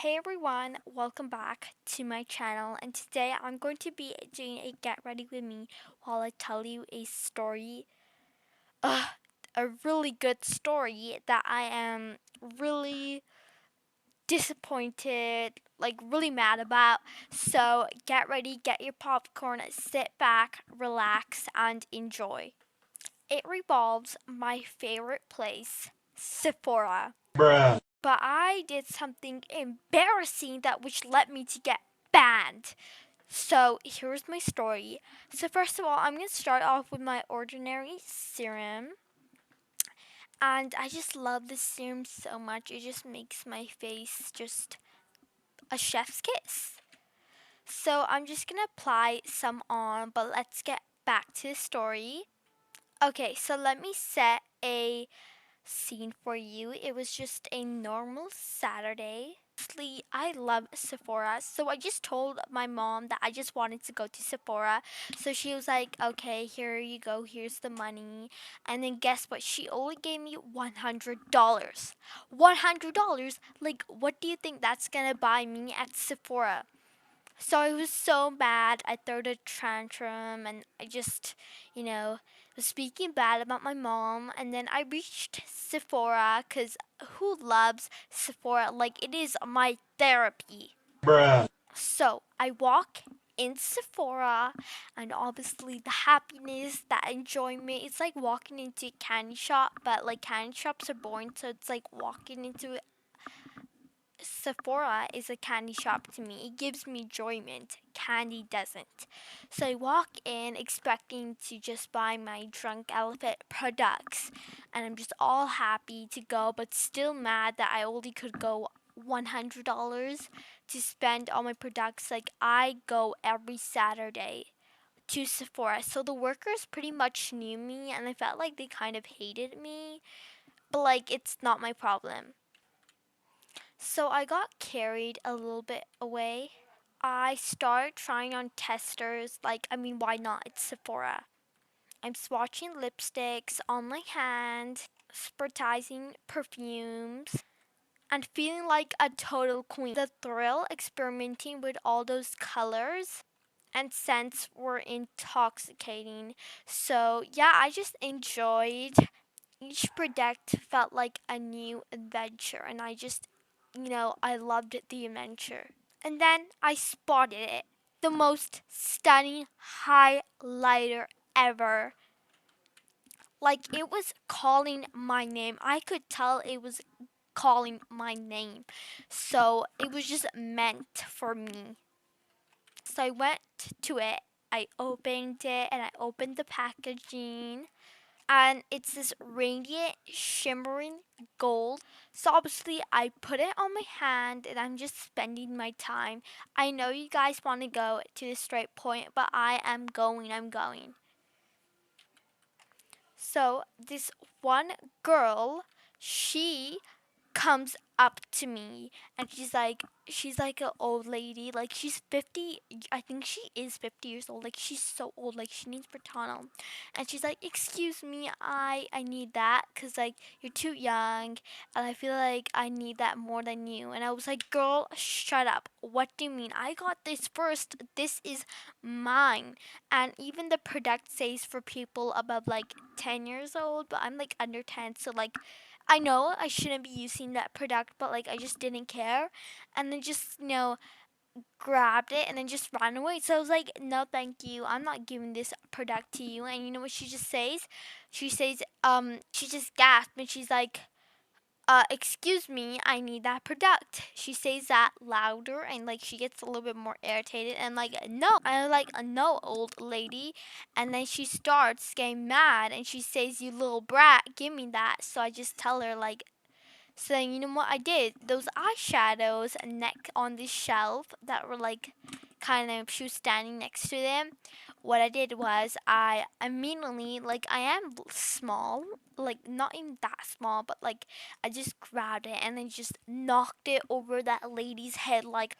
Hey everyone, welcome back to my channel, and today I'm going to be doing a get ready with me while I tell you a story, uh, a really good story that I am really disappointed, like really mad about. So get ready, get your popcorn, sit back, relax, and enjoy. It revolves my favorite place, Sephora. Bruh. But I did something embarrassing that which led me to get banned. So here's my story. So first of all, I'm gonna start off with my ordinary serum. And I just love this serum so much. It just makes my face just a chef's kiss. So I'm just gonna apply some on, but let's get back to the story. Okay, so let me set a scene for you. It was just a normal Saturday. Honestly, I love Sephora, so I just told my mom that I just wanted to go to Sephora. So she was like, okay, here you go, here's the money. And then guess what? She only gave me $100. $100? Like, what do you think that's gonna buy me at Sephora? So I was so mad. I threw a tantrum and I just, was speaking bad about my mom. And then I reached Sephora because who loves Sephora? Like, it is my therapy. Bruh. So I walk in Sephora, and obviously the happiness, that enjoyment, it's like walking into a candy shop, but like candy shops are boring, so it's like walking into Sephora is a candy shop to me. It gives me enjoyment. Candy doesn't. So I walk in expecting to just buy my drunk elephant products. And I'm just all happy to go, but still mad that I only could go $100 to spend on my products. Like, I go every Saturday to Sephora. So the workers pretty much knew me, and I felt like they kind of hated me. But, like, it's not my problem. So I got carried a little bit away. I started trying on testers. Like, I mean, why not? It's Sephora. I'm swatching lipsticks on my hand, spritizing perfumes, and feeling like a total queen. The thrill experimenting with all those colors and scents were intoxicating. So, yeah, I just enjoyed. Each product felt like a new adventure, and I loved the adventure. And then I spotted it, the most stunning highlighter ever. Like, it was calling my name. I could tell it was calling my name. So it was just meant for me. So I went to it, I opened it, and I opened the packaging. And it's this radiant, shimmering gold. So obviously, I put it on my hand and I'm just spending my time. I know you guys want to go to the straight point, but I am going. I'm going. So this one girl, she comes up to me and she's like an old lady, like she's 50. I think she is 50 years old. Like, she's so old, like she needs Bertano. And she's like, excuse me, I need that because like you're too young, and I feel like I need that more than you. And I was like, girl, shut up. What do you mean? I got this first. This is mine. And even the product says for people above like 10 years old, but I'm like under 10, so like I know I shouldn't be using that product, but like I just didn't care, and then just grabbed it and then just ran away. So I was like, no, thank you. I'm not giving this product to you. And you know what she just says? She just gasped and she's like, excuse me, I need that product. She says that louder and like she gets a little bit more irritated and like, no. I'm like, no, old lady. And then she starts getting mad and she says, you little brat, give me that. So I just tell her like, so then you know what I did? Those eyeshadows neck on this shelf that were like kind of, she was standing next to them. What I did was I immediately, like, I am small, like not even that small, but like I just grabbed it and then just knocked it over that lady's head, like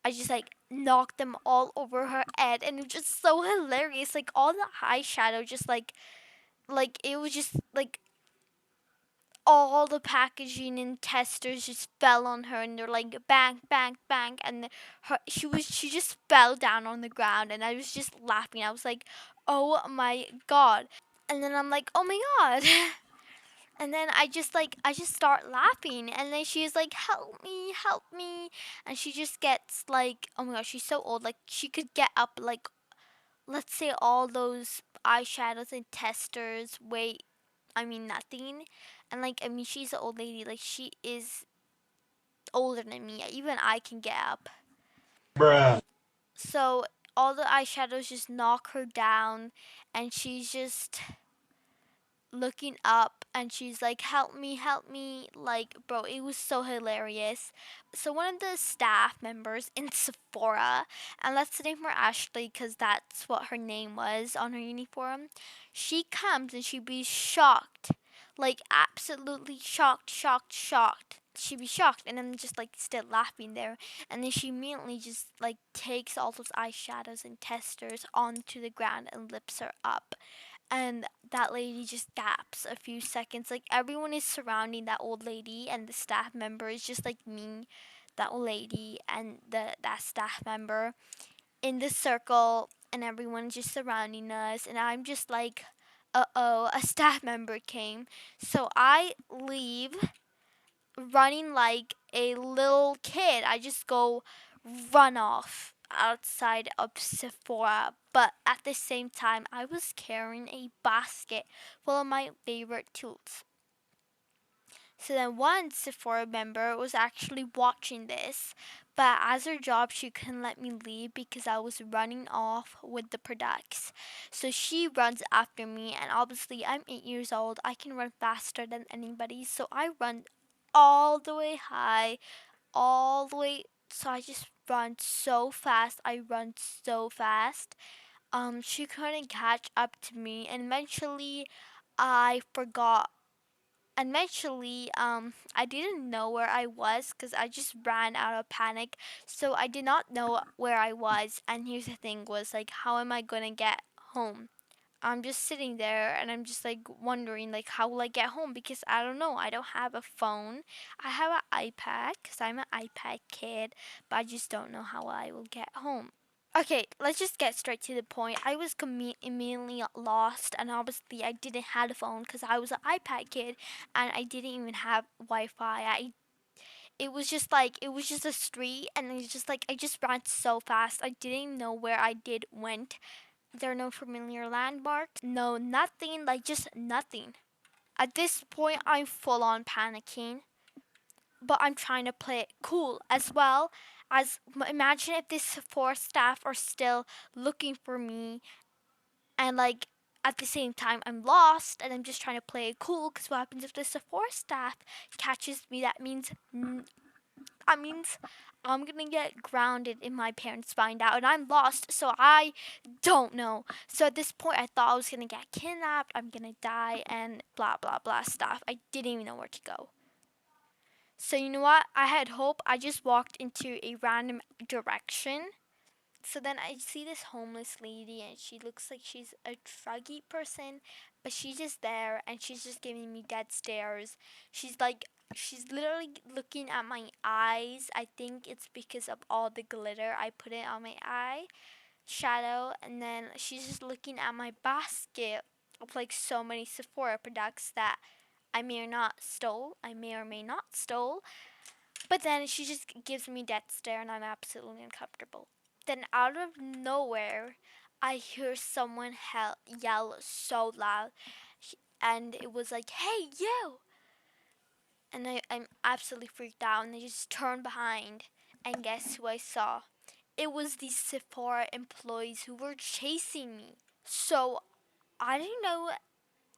I just like knocked them all over her head, and it was just so hilarious. Like, all the eyeshadow just like it was just like all the packaging and testers just fell on her, and they're like bang, bang, bang, and she just fell down on the ground, and I was just laughing. I was like, oh my god. And then I'm like, oh my god. And then I just start laughing, and then she's like, help me. And she just gets like, oh my gosh, she's so old, like she could get up like, let's say all those eyeshadows and testers weigh, I mean, nothing. And like, I mean, she's an old lady, like she is older than me, even I can get up. Bruh. So all the eyeshadows just knock her down, and she's just looking up, and she's like, help me, like, bro, it was so hilarious. So one of the staff members in Sephora, and let's name her Ashley because that's what her name was on her uniform, she comes and she'd be shocked, like absolutely shocked. She'd be shocked, and I'm just like still laughing there. And then she immediately just like takes all those eyeshadows and testers onto the ground and lifts her up. And that lady just gaps a few seconds. Like everyone is surrounding that old lady, and the staff member is just like me, that old lady, and that staff member in the circle, and everyone's just surrounding us. And I'm just like, uh-oh, a staff member came. So I leave running like a little kid. I just go run off outside of Sephora, but at the same time, I was carrying a basket full of my favorite tools. So then one Sephora member was actually watching this, but as her job, she couldn't let me leave because I was running off with the products. So she runs after me, and obviously I'm 8 years old. I can run faster than anybody, so I run all the way high, all the way. So I just run so fast. I run so fast. She couldn't catch up to me, and eventually, I forgot. And eventually, I didn't know where I was because I just ran out of panic. So I did not know where I was. And here's the thing: was like, how am I gonna get home? I'm just sitting there, and I'm just like wondering like, how will I get home, because I don't know. I don't have a phone. I have an iPad because I'm an iPad kid, but I just don't know how I will get home. Okay, let's just get straight to the point. I was immediately lost, and obviously I didn't have a phone because I was an iPad kid, and I didn't even have Wi-Fi. It was just like, it was just a street, and it's just like I just ran so fast. I didn't even know where I did went. There are no familiar landmarks, no nothing, like just nothing. At this point, I'm full on panicking, but I'm trying to play it cool as well. As imagine if this Sephora staff are still looking for me, and like at the same time I'm lost, and I'm just trying to play it cool, because what happens if the Sephora staff catches me? That means I'm gonna get grounded and my parents find out, and I'm lost, so I don't know. So at this point, I thought I was gonna get kidnapped, I'm gonna die, and blah blah blah stuff. I didn't even know where to go. So you know what? I had hope. I just walked into a random direction. So then I see this homeless lady, and she looks like she's a druggy person, but she's just there, and she's just giving me dead stares. She's literally looking at my eyes. I think it's because of all the glitter I put it on my eye shadow, and then she's just looking at my basket of like so many Sephora products that I may or not stole. I may or may not stole. But then she just gives me death stare, and I'm absolutely uncomfortable. Then out of nowhere, I hear someone yell so loud, and it was like, "Hey, you!" And I'm absolutely freaked out, and I just turned behind, and guess who I saw? It was these Sephora employees who were chasing me. So I didn't know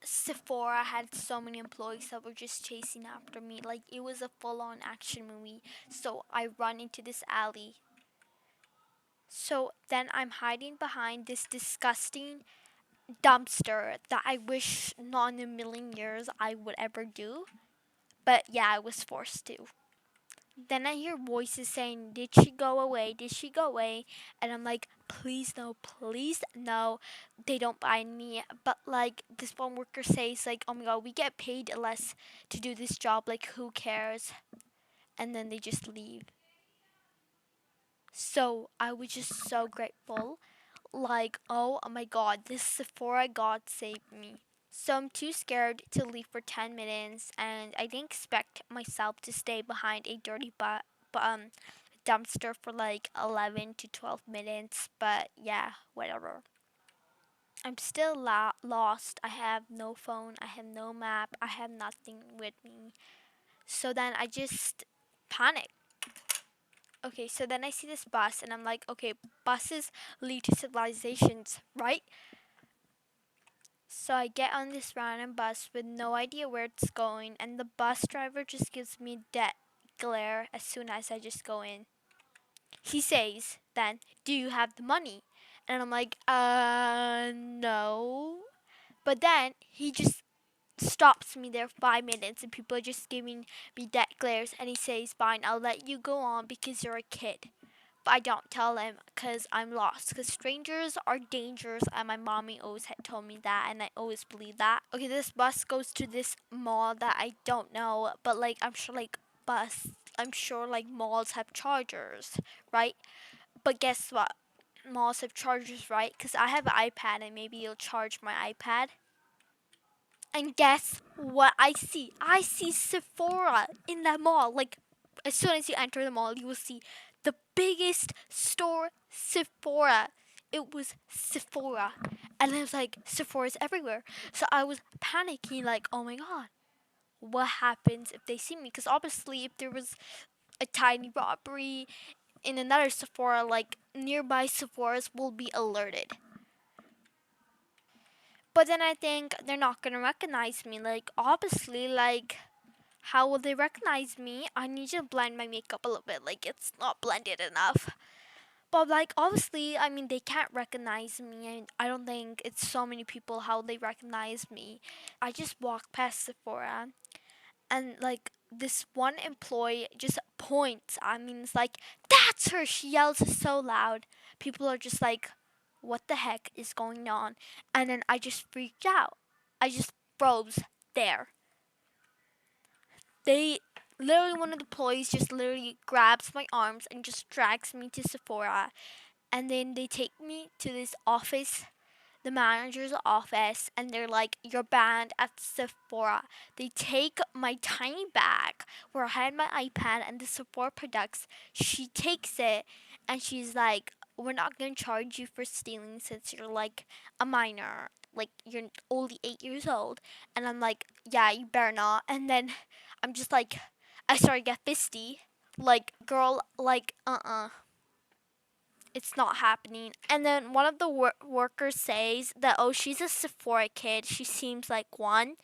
Sephora had so many employees that were just chasing after me. Like it was a full on action movie. So I run into this alley. So then I'm hiding behind this disgusting dumpster that I wish not in a million years I would ever do. But yeah, I was forced to. Then I hear voices saying, "Did she go away? Did she go away?" And I'm like, "Please no, please no." They don't find me. But like this one worker says, like, "Oh my god, we get paid less to do this job. Like, who cares?" And then they just leave. So I was just so grateful. Like, oh my god, this Sephora God saved me. So I'm too scared to leave for 10 minutes, and I didn't expect myself to stay behind a dirty dumpster for like 11 to 12 minutes, but yeah, whatever. I'm still lost. I have no phone, I have no map, I have nothing with me. So then I just panic. Okay, so then I see this bus, and I'm like, okay, buses lead to civilizations, right? So I get on this random bus with no idea where it's going, and the bus driver just gives me that glare as soon as I just go in. He says, then, "Do you have the money?" And I'm like, no. But then he just stops me there 5 minutes, and people are just giving me that glares, and he says, "Fine, I'll let you go on because you're a kid." But I don't tell him because I'm lost. Because strangers are dangerous, and my mommy always had told me that, and I always believe that. Okay, this bus goes to this mall that I don't know, but like I'm sure like malls have chargers, right? But guess what? Malls have chargers, right? Because I have an iPad, and maybe you'll charge my iPad. And guess what I see? I see Sephora in that mall. Like, as soon as you enter the mall, you will see the biggest store, Sephora. It was Sephora. And I was like, Sephora's everywhere. So I was panicking, like, oh my god, what happens if they see me? Because obviously, if there was a tiny robbery in another Sephora, like, nearby Sephora's will be alerted. But then I think they're not gonna recognize me. Like, obviously, like, how will they recognize me? I need to blend my makeup a little bit. Like, it's not blended enough. But, like, obviously, I mean, they can't recognize me. And I don't think it's so many people how they recognize me. I just walk past Sephora, and, like, this one employee just points. I mean, it's like, "That's her!" She yells so loud. People are just like, "What the heck is going on?" And then I just freaked out. I just froze there. They literally, one of the employees just literally grabs my arms and just drags me to Sephora. And then they take me to this office, the manager's office, and they're like, "You're banned at Sephora." They take my tiny bag where I had my iPad and the Sephora products. She takes it, and she's like, "We're not going to charge you for stealing since you're like a minor. Like, you're only 8 years old." And I'm like, "Yeah, you better not." And then I'm just like, I started to get fisty. Like, girl, like, it's not happening. And then one of the workers says that, "Oh, she's a Sephora kid. She seems like one."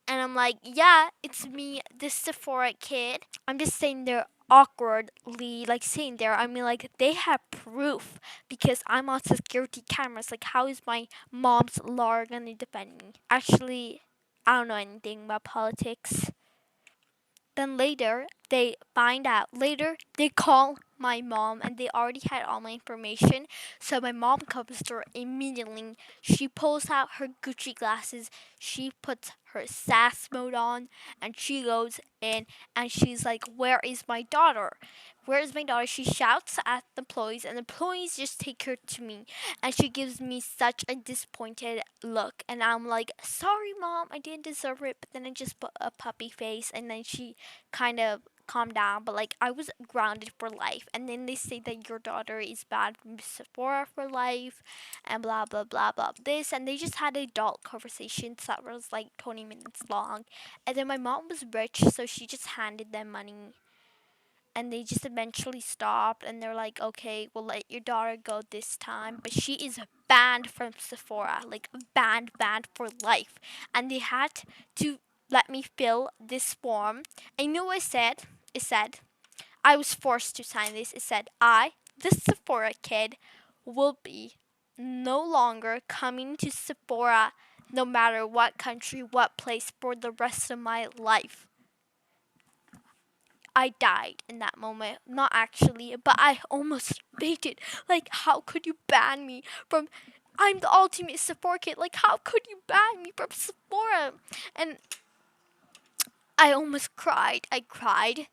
And I'm like, "Yeah, it's me, this Sephora kid." I'm just sitting there awkwardly, like sitting there. I mean, like, they have proof because I'm on security cameras. Like, how is my mom's lawyer gonna defend me? Actually, I don't know anything about politics. Then later, they find out. Later, they call my mom, and they already had all my information. So my mom comes to her immediately. She pulls out her Gucci glasses. She puts her sass mode on, and she goes in, and she's like, "Where is my daughter? Where is my daughter?" She shouts at the employees, and the employees just take her to me. And she gives me such a disappointed look. And I'm like, "Sorry, mom, I didn't deserve it." But then I just put a puppy face, and then she kind of calm down. But like, I was grounded for life. And then they say that your daughter is bad from Sephora for life, and blah blah blah blah this. And they just had adult conversations that was like 20 minutes long. And then my mom was rich, so she just handed them money. And they just eventually stopped, and they're like, "Okay, we'll let your daughter go this time, but she is banned from Sephora, like banned for life." And they had to let me fill this form. I knew I said, it said, I was forced to sign this. It said, "I, this Sephora kid, will be no longer coming to Sephora, no matter what country, what place, for the rest of my life." I died in that moment. Not actually, but I almost fainted. Like, how could you ban me from? I'm the ultimate Sephora Kid. Like, how could you ban me from Sephora? And I almost cried. I cried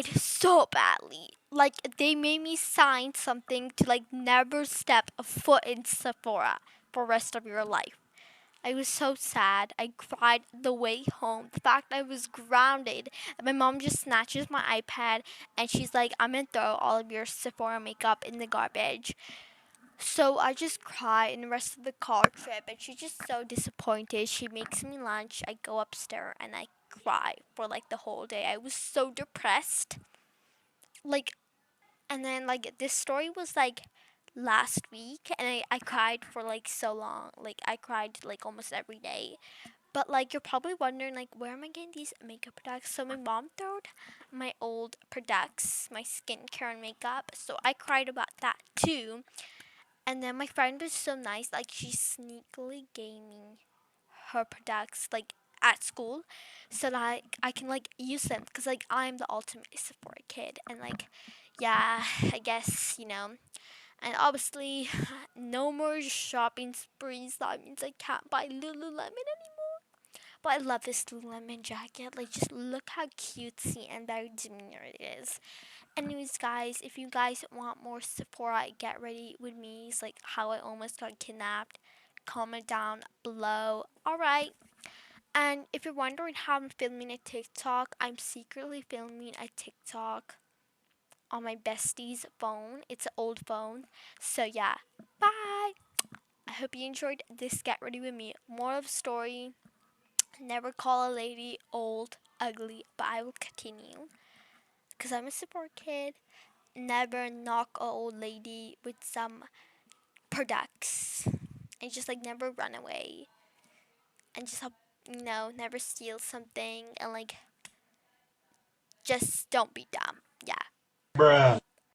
so badly. Like, they made me sign something to like never step a foot in Sephora for the rest of your life. I was so sad. I cried the way home. The fact I was grounded. And my mom just snatches my iPad and she's like, I'm gonna throw all of your Sephora makeup in the garbage. So I just cry in the rest of the car trip, and she's just so disappointed. She makes me lunch. I go upstairs and I cry for like the whole day. I was so depressed. Like, and then like this story was like last week, and I cried for like so long. Like, I cried like almost every day. But like, you're probably wondering like, where am I getting these makeup products? So my mom throwed my old products, my skincare and makeup. So I cried about that too. And then my friend was so nice, like she sneakily gave me her products like at school, so that I can like use them, because like I'm the ultimate Sephora Kid. And like, yeah, I guess, and obviously no more shopping sprees. That means I can't buy Lululemon anymore. But I love this Lululemon jacket. Like, just look how cutesy and very demure it is. Anyways, guys, if you guys want more Sephora Get Ready with me's, like how I almost got kidnapped, comment down below. Alright. And if you're wondering how I'm filming a TikTok, I'm secretly filming a TikTok on my bestie's phone. It's an old phone. So yeah. Bye. I hope you enjoyed this Get Ready with me. Moral of the story: never call a lady old, ugly, but I will continue. Because I'm a support kid. Never knock a old lady with some products. And just like never run away. And just never steal something. And like, just don't be dumb. Yeah. Bruh.